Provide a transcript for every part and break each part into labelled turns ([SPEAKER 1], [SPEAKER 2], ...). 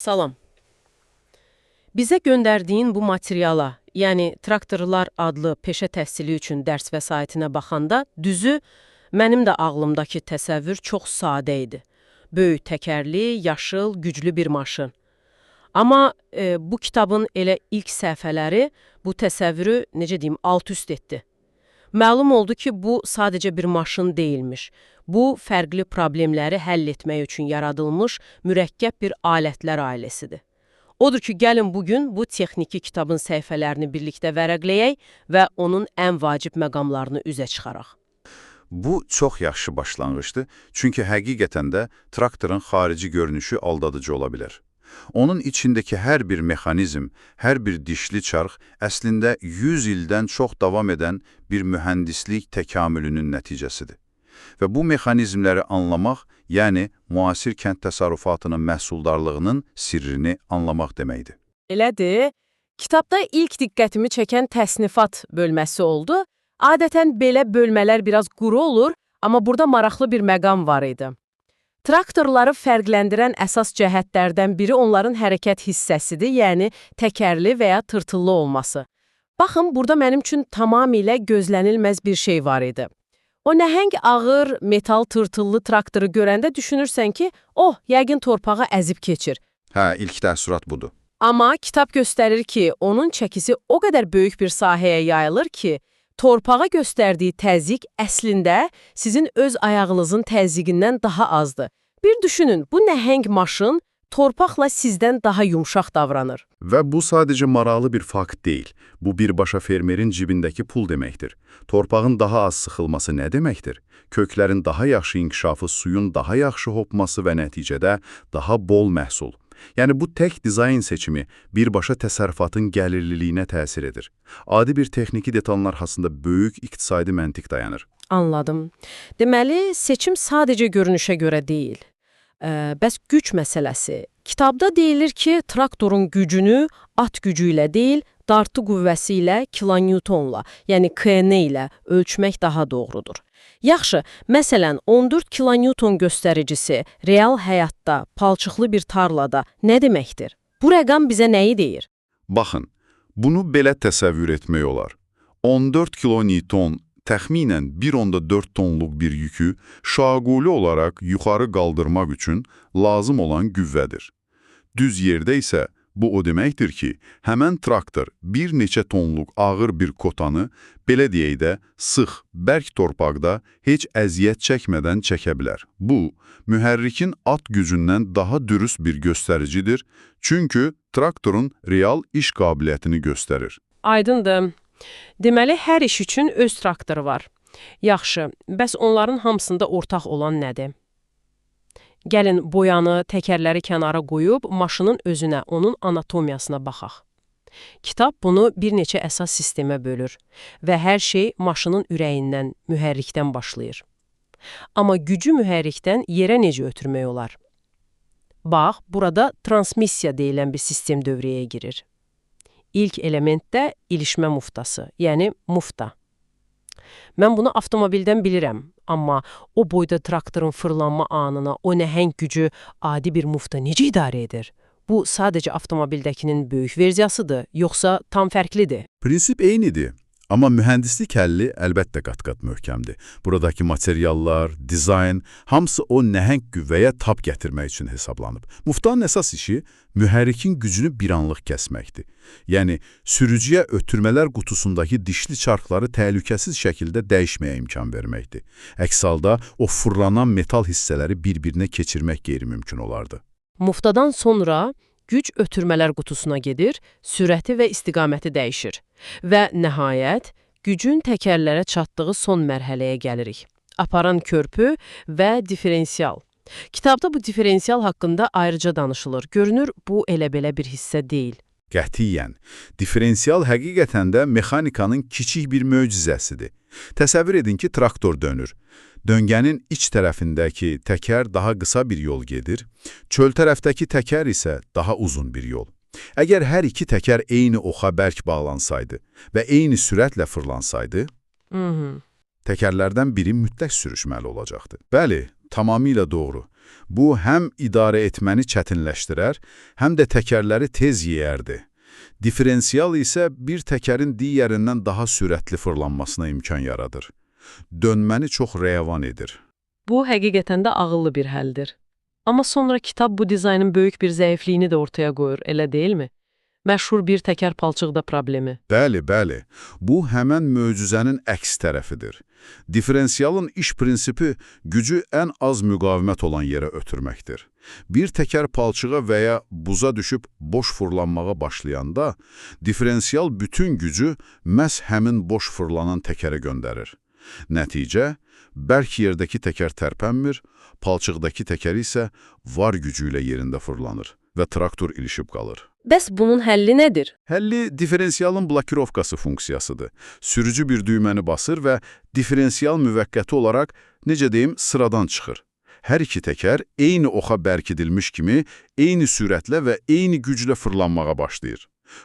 [SPEAKER 1] Salam. Bizə göndərdiyin bu materiala, yəni Traktorlar adlı peşə təhsili üçün dərs vəsaitinə baxanda, düzü, mənim də ağlımdakı təsəvvür çox sadə idi. Böyük təkərli, yaşıl, güclü bir maşın. Amma bu kitabın elə ilk səhifələri bu təsəvvürü, necə deyim, alt-üst etdi. Məlum oldu ki, bu sadəcə bir maşın deyilmiş. Bu, fərqli problemləri həll etmək üçün yaradılmış mürəkkəb bir alətlər ailəsidir. Odur ki, gəlin bugün bu texniki kitabın səhifələrini birlikdə vərəqləyək və onun ən vacib məqamlarını üzə çıxaraq.
[SPEAKER 2] Bu çox yaxşı başlanğıçdır, çünki həqiqətən də traktorun xarici görünüşü aldadıcı ola bilər. Onun içindəki hər bir mexanizm, hər bir dişli çarx əslində 100 ildən çox davam edən bir mühəndislik təkamülünün nəticəsidir. Və bu mexanizmləri anlamaq, yəni müasir kənd təsərrüfatının məhsuldarlığının sirrini anlamaq deməkdir.
[SPEAKER 1] Elədir. Kitabda ilk diqqətimi çəkən təsnifat bölməsi oldu. Adətən belə bölmələr biraz quru olur, amma burada maraqlı bir məqam var idi. Traktorları fərqləndirən əsas cəhətlərdən biri onların hərəkət hissəsidir, yəni təkərli və ya tırtıllı olması. Baxın, burada mənim üçün tamamilə gözlənilməz bir şey var idi. O nəhəng ağır, metal tırtıllı traktoru görəndə düşünürsən ki, yəqin torpağı əzib keçir.
[SPEAKER 2] Hə, ilk təəssürat budur.
[SPEAKER 1] Amma kitab göstərir ki, onun çəkisi o qədər böyük bir sahəyə yayılır ki, torpağa göstərdiyi təzyiq əslində sizin öz ayağınızın təzyiqindən daha azdır. Bir düşünün, bu nəhəng maşın torpaqla sizdən daha yumşaq davranır.
[SPEAKER 3] Və bu sadəcə maraqlı bir fakt deyil. Bu birbaşa fermerin cibindəki pul deməkdir. Torpağın daha az sıxılması nə deməkdir? Köklərin daha yaxşı inkişafı, suyun daha yaxşı hopması və nəticədə daha bol məhsul. Yəni bu tək dizayn seçimi birbaşa təsərrüfatın gəlirliliyinə təsir edir. Adi bir texniki detalın arxasında böyük iqtisadi məntiq dayanır.
[SPEAKER 1] Anladım. Deməli, seçim sadəcə görünüşə görə deyil. Bəs güc məsələsi. Kitabda deyilir ki, traktorun gücünü at gücü ilə deyil, dartı qüvvəsi ilə kilonewtonla, yəni KN ilə ölçmək daha doğrudur. Yaxşı, məsələn, 14 kilonewton göstəricisi real həyatda, palçıqlı bir tarlada nə deməkdir? Bu rəqam bizə nəyi deyir?
[SPEAKER 3] Baxın, bunu belə təsəvvür etmək olar. 14 kilonewton təxminən 1,4 tonluq bir yükü şaquli olaraq yuxarı qaldırmaq üçün lazım olan qüvvədir. Düz yerdə isə bu o deməkdir ki, həmən traktor bir neçə tonluq ağır bir kotanı, belə deyək də, sıx, bərk torpaqda heç əziyyət çəkmədən çəkə bilər. Bu, mühərrikin at gücündən daha dürüst bir göstəricidir, çünki traktorun real iş qabiliyyətini göstərir.
[SPEAKER 1] Aydındır. Deməli, hər iş üçün öz traktoru var. Yaxşı, bəs onların hamısında ortaq olan nədir? Gəlin boyanı, təkərləri kənara qoyub, maşının özünə, onun anatomiyasına baxaq. Kitab bunu bir neçə əsas sistemə bölür və hər şey maşının ürəyindən, mühərrikdən başlayır. Amma gücü mühərrikdən yerə necə ötürmək olar? Bax, burada transmissiya deyilən bir sistem dövrəyə girir. İlk element də ilişmə muftası, yəni mufta. Mən bunu avtomobildən bilirəm, amma o boyda traktorun fırlanma anına, o nəhəng gücü adi bir mufta necə idarə edir? Bu sadəcə avtomobildəkinin böyük versiyasıdır, yoxsa tam fərqlidir?
[SPEAKER 3] Prinsip eynidir. Amma mühəndislik həlli əlbəttə qat-qat möhkəmdir. Buradakı materiallar, dizayn, hamısı o nəhəng qüvvəyə tab gətirmək üçün hesablanıb. Muftanın əsas işi mühərrikin gücünü bir anlıq kəsməkdir. Yəni, sürücüyə ötürmələr qutusundakı dişli çarxları təhlükəsiz şəkildə dəyişməyə imkan verməkdir. Əks halda o fırlanan metal hissələri bir-birinə keçirmək qeyri-mümkün olardı.
[SPEAKER 1] Muftadan sonra güc ötürmələr qutusuna gedir, sürəti və istiqaməti dəyişir. Və nəhayət, gücün təkərlərə çatdığı son mərhələyə gəlirik. Aparan körpü və diferensial. Kitabda bu diferensial haqqında ayrıca danışılır. Görünür, bu elə-belə bir hissə deyil.
[SPEAKER 3] Qətiyyən, diferensial həqiqətən də mexanikanın kiçik bir möcüzəsidir. Təsəvvür edin ki, traktor dönür. Döngənin iç tərəfindəki təkər daha qısa bir yol gedir, çöl tərəfdəki təkər isə daha uzun bir yol. Əgər hər iki təkər eyni oxa bərk bağlansaydı və eyni sürətlə fırlansaydı, təkərlərdən biri mütləq sürüşməli olacaqdı. Bəli, tamamilə doğru. Bu, həm idarə etməni çətinləşdirər, həm də təkərləri tez yeyərdi. Diferensial isə bir təkərin digərindən daha sürətli fırlanmasına imkan yaradır. Dönməni çox rəvan edir.
[SPEAKER 1] Bu, həqiqətən də ağıllı bir həldir. Amma sonra kitab bu dizaynın böyük bir zəifliyini də ortaya qoyur, elə deyilmi? Məşhur bir təkər palçıqda problemi.
[SPEAKER 3] Bəli, bəli. Bu, həmən möcüzənin əks tərəfidir. Diferensialın iş prinsipi gücü ən az müqavimət olan yerə ötürməkdir. Bir təkər palçığa və ya buza düşüb boş fırlanmağa başlayanda, diferensial bütün gücü məhz həmin boş fırlanan təkərə göndərir. Nəticə, bərk yerdəki təkər tərpənmir, palçıqdakı təkər isə var gücü ilə yerində fırlanır və traktor ilişib qalır.
[SPEAKER 1] Bəs bunun həlli nədir?
[SPEAKER 3] Həlli diferensialın blokirovkası funksiyasıdır. Sürücü bir düyməni basır və diferensial müvəqqəti olaraq, necə deyim, sıradan çıxır. Hər iki təkər eyni oxa bərkidilmiş kimi eyni sürətlə və eyni güclə fırlanmağa başlayır.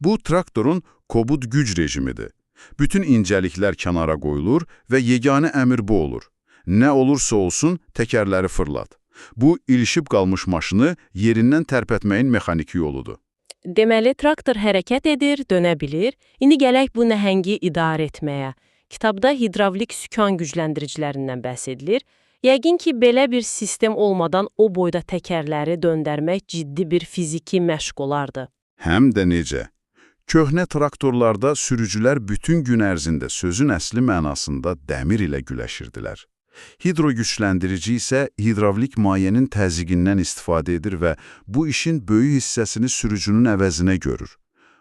[SPEAKER 3] Bu, traktorun kobud güc rejimidir. Bütün incəliklər kənara qoyulur və yeganə əmr bu olur. Nə olursa olsun, təkərləri fırlat. Bu, ilişib qalmış maşını yerindən tərpətməyin mexaniki yoludur.
[SPEAKER 1] Deməli, traktor hərəkət edir, dönə bilir. İndi gələk bu nəhəngi idarə etməyə. Kitabda hidravlik sükan gücləndiricilərindən bəhs edilir. Yəqin ki, belə bir sistem olmadan o boyda təkərləri döndərmək ciddi bir fiziki məşq olardı.
[SPEAKER 3] Həm də necə? Köhnə traktorlarda sürücülər bütün gün ərzində sözün əsli mənasında dəmir ilə güləşirdilər. Hidrogücləndirici isə hidravlik mayenin təzyiqindən istifadə edir və bu işin böyük hissəsini sürücünün əvəzinə görür.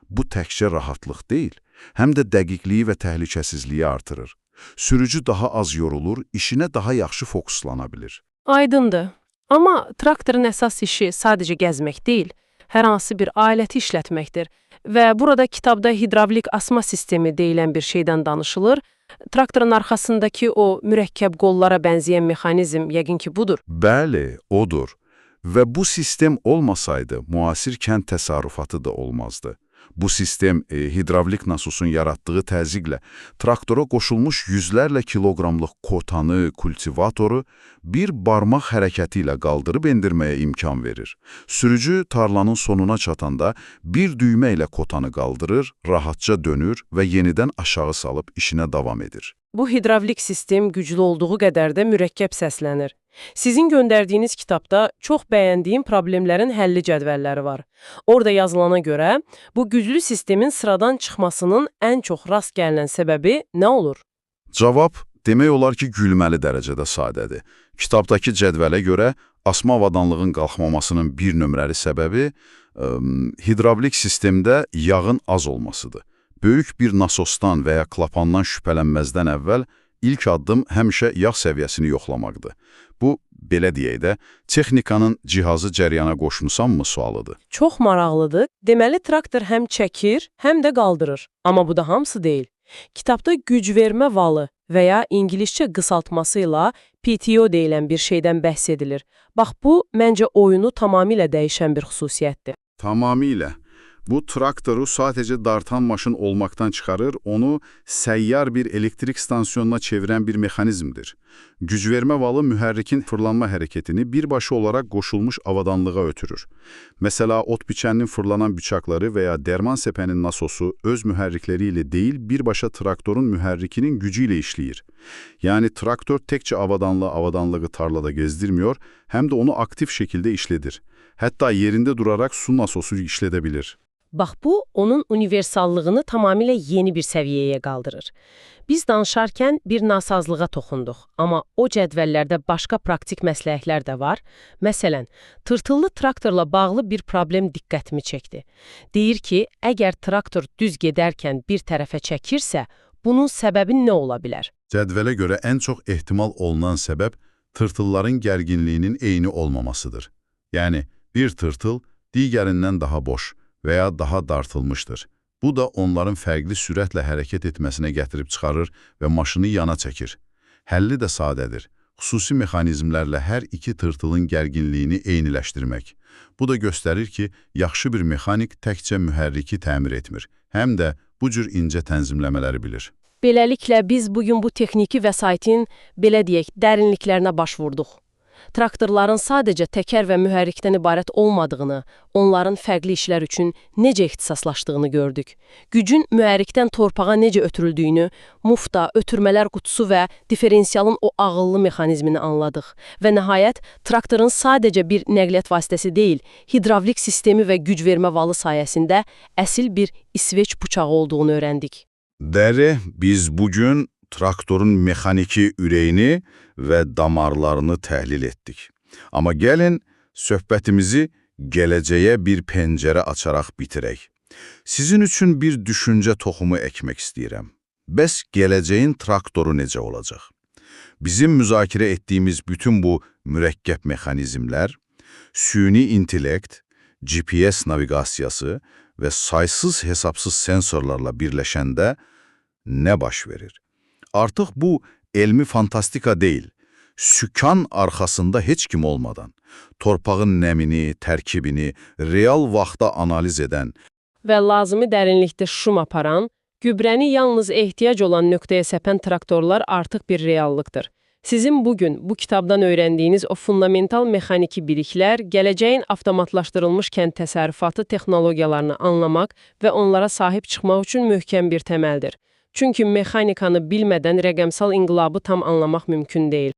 [SPEAKER 3] Bu təkcə rahatlıq deyil, həm də dəqiqliyi və təhlükəsizliyi artırır. Sürücü daha az yorulur, işinə daha yaxşı fokuslana bilir.
[SPEAKER 1] Aydındır. Amma traktorun əsas işi sadəcə gəzmək deyil, hər hansı bir aləti işlətməkdir. Və burada kitabda hidravlik asma sistemi deyilən bir şeydən danışılır. Traktorun arxasındakı o mürəkkəb qollara bənzəyən mexanizm yəqin ki budur.
[SPEAKER 3] Bəli, odur. Və bu sistem olmasaydı, müasir kənd təsərrüfatı da olmazdı. Bu sistem hidravlik nasosun yaratdığı təzyiqlə traktora qoşulmuş yüzlərlə kiloqramlıq kotanı, kultivatoru bir barmaq hərəkəti ilə qaldırıb endirməyə imkan verir. Sürücü tarlanın sonuna çatanda bir düymə ilə kotanı qaldırır, rahatca dönür və yenidən aşağı salıb işinə davam edir.
[SPEAKER 1] Bu hidravlik sistem güclü olduğu qədər də mürəkkəb səslənir. Sizin göndərdiyiniz kitabda çox bəyəndiyim problemlərin həlli cədvəlləri var. Orada yazılana görə, bu güclü sistemin sıradan çıxmasının ən çox rast gəlinən səbəbi nə olur?
[SPEAKER 3] Cavab, demək olar ki, gülməli dərəcədə sadədir. Kitabdakı cədvələ görə, asma avadanlığın qalxmamasının bir nömrəli səbəbi hidravlik sistemdə yağın az olmasıdır. Böyük bir nasosdan və ya klapandan şübhələnməzdən əvvəl ilk addım həmişə yağ səviyyəsini yoxlamaqdır. Bu, belə deyək də, texnikanın cihazı cəriyana qoşmusanmı sualıdır.
[SPEAKER 1] Çox maraqlıdır. Deməli, traktor həm çəkir, həm də qaldırır. Amma bu da hamısı deyil. Kitabda güc vermə valı və ya ingiliscə qısaltması ilə PTO deyilən bir şeydən bəhs edilir. Bax, bu, məncə oyunu tamamilə dəyişən bir xüsusiyyətdir.
[SPEAKER 3] Tamamilə. Bu, traktoru sadəcə dartan maşın olmaqdan çıxarır, onu səyyar bir elektrik stansiyonuna çevirən bir mexanizmdir. Gücvermə valı mühərrikin fırlanma hərəkətini birbaşa olaraq qoşulmuş avadanlığa ötürür. Məsələn, ot biçəninin fırlanan bıçaqları və ya dərman sepənin nasosu öz mühərrikləri ilə deyil, birbaşa traktorun mühərrikinin gücü ilə işləyir. Yəni, traktor təkcə avadanlığı tarlada gezdirmiyor, həm də onu aktiv şəkildə işlədir. Hətta yerində duraraq su nasosu işlədə bilir.
[SPEAKER 1] Bax, bu, onun universallığını tamamilə yeni bir səviyyəyə qaldırır. Biz danışarkən bir nasazlığa toxunduq, amma o cədvəllərdə başqa praktik məsləhətlər də var. Məsələn, tırtıllı traktorla bağlı bir problem diqqətimi çəkdi. Deyir ki, əgər traktor düz gedərkən bir tərəfə çəkirsə, bunun səbəbi nə ola bilər?
[SPEAKER 3] Cədvələ görə ən çox ehtimal olunan səbəb tırtılların gərginliyinin eyni olmamasıdır. Yəni, bir tırtıl digərindən daha boş və ya daha dartılmışdır. Bu da onların fərqli sürətlə hərəkət etməsinə gətirib çıxarır və maşını yana çəkir. Həlli də sadədir. Xüsusi mexanizmlərlə hər iki tırtılın gərginliyini eyniləşdirmək. Bu da göstərir ki, yaxşı bir mexanik təkcə mühərriki təmir etmir, həm də bu cür incə tənzimləmələri bilir.
[SPEAKER 1] Beləliklə, biz bugün bu texniki vəsaitin, belə deyək, dərinliklərinə baş vurduq. traktorların sadəcə təkər və mühərrikdən ibarət olmadığını, onların fərqli işlər üçün necə ixtisaslaşdığını gördük. Gücün mühərrikdən torpağa necə ötürüldüyünü, mufta, ötürmələr qutusu və diferensialın o ağıllı mexanizmini anladıq və nəhayət traktorun sadəcə bir nəqliyyat vasitəsi deyil, hidravlik sistemi və güc vermə valı sayəsində əsil bir İsveç bıçağı olduğunu öyrəndik.
[SPEAKER 3] Dəri, biz bugün traktorun mexaniki ürəyini və damarlarını təhlil etdik. Amma gəlin, söhbətimizi gələcəyə bir pəncərə açaraq bitirək. Sizin üçün bir düşüncə toxumu əkmək istəyirəm. Bəs gələcəyin traktoru necə olacaq? Bizim müzakirə etdiyimiz bütün bu mürəkkəb mexanizmlər, süni intellekt, GPS naviqasiyası və saysız-hesabsız sensorlarla birləşəndə nə baş verir? Artıq bu elmi fantastika deyil, sükan arxasında heç kim olmadan, torpağın nəmini, tərkibini real vaxtda analiz edən
[SPEAKER 1] Və lazımi dərinlikdə şum aparan, gübrəni yalnız ehtiyac olan nöqtəyə səpən traktorlar artıq bir reallıqdır. Sizin bugün bu kitabdan öyrəndiyiniz o fundamental mexaniki biliklər gələcəyin avtomatlaşdırılmış kənd təsərrüfatı texnologiyalarını anlamaq və onlara sahib çıxmaq üçün möhkəm bir təməldir. Çünki mexanikanı bilmədən rəqəmsal inqilabı tam anlamaq mümkün deyil.